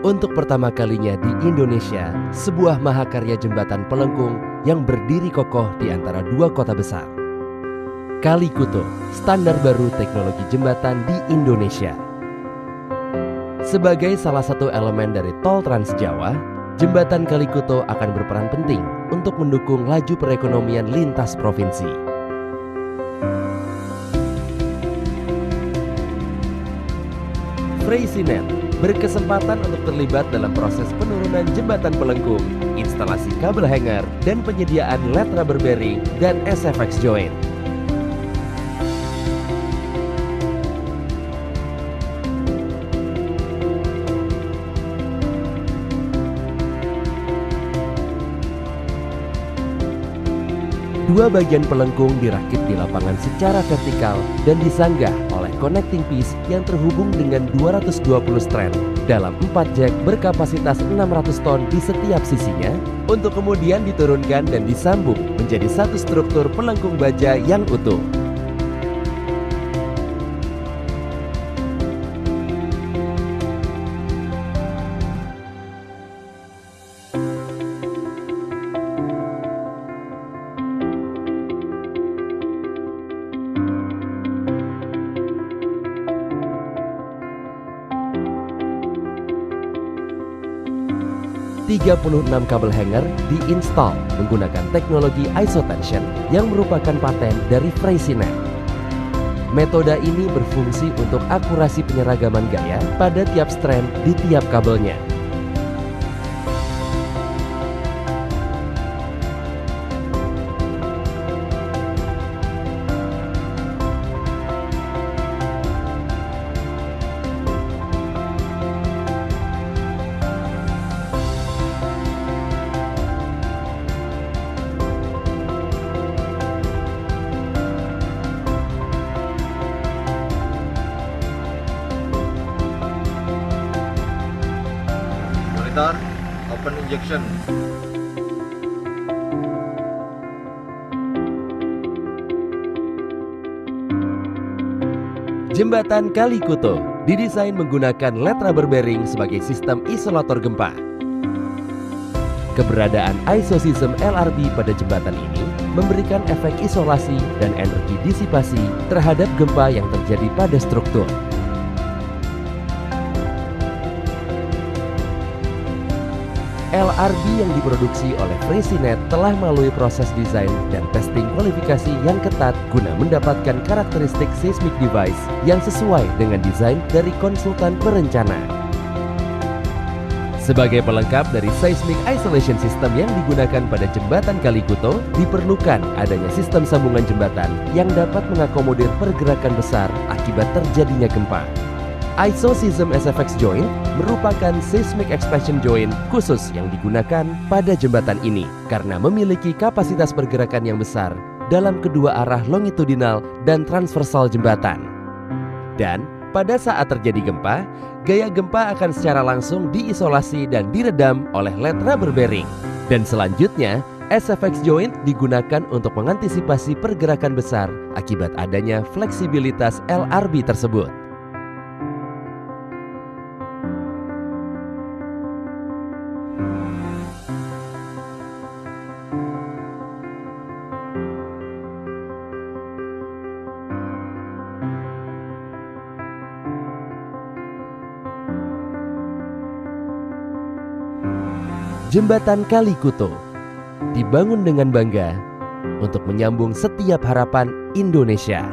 Untuk pertama kalinya di Indonesia, sebuah mahakarya jembatan pelengkung yang berdiri kokoh di antara dua kota besar. Kali Kuto, standar baru teknologi jembatan di Indonesia. Sebagai salah satu elemen dari Tol Trans Jawa, jembatan Kali Kuto akan berperan penting untuk mendukung laju perekonomian lintas provinsi. Freysinet berkesempatan untuk terlibat dalam proses penurunan jembatan pelengkung, instalasi kabel hanger, dan penyediaan led rubber bearing dan SFX joint. Dua bagian pelengkung dirakit di lapangan secara vertikal dan disanggah oleh connecting piece yang terhubung dengan 220 strand dalam 4 jack berkapasitas 600 ton di setiap sisinya untuk kemudian diturunkan dan disambung menjadi satu struktur pelengkung baja yang utuh. ...36 kabel hanger diinstal menggunakan teknologi isotension yang merupakan paten dari Freysinet. Metode ini berfungsi untuk akurasi penyeragaman gaya pada tiap strand di tiap kabelnya. Open injection. Jembatan Kali Kuto didesain menggunakan led rubber bearing sebagai sistem isolator gempa. Keberadaan isosystem LRB pada jembatan ini memberikan efek isolasi dan energi disipasi terhadap gempa yang terjadi pada struktur. LRB yang diproduksi oleh Freysinet telah melalui proses desain dan testing kualifikasi yang ketat guna mendapatkan karakteristik seismic device yang sesuai dengan desain dari konsultan perencana. Sebagai pelengkap dari seismic isolation system yang digunakan pada jembatan Kali Kuto, diperlukan adanya sistem sambungan jembatan yang dapat mengakomodir pergerakan besar akibat terjadinya gempa. Isosystem SFX joint merupakan seismic expansion joint khusus yang digunakan pada jembatan ini karena memiliki kapasitas pergerakan yang besar dalam kedua arah longitudinal dan transversal jembatan. Dan pada saat terjadi gempa, gaya gempa akan secara langsung diisolasi dan diredam oleh led rubber bearing. Dan selanjutnya, SFX joint digunakan untuk mengantisipasi pergerakan besar akibat adanya fleksibilitas LRB tersebut. Jembatan Kali Kuto dibangun dengan bangga untuk menyambung setiap harapan Indonesia.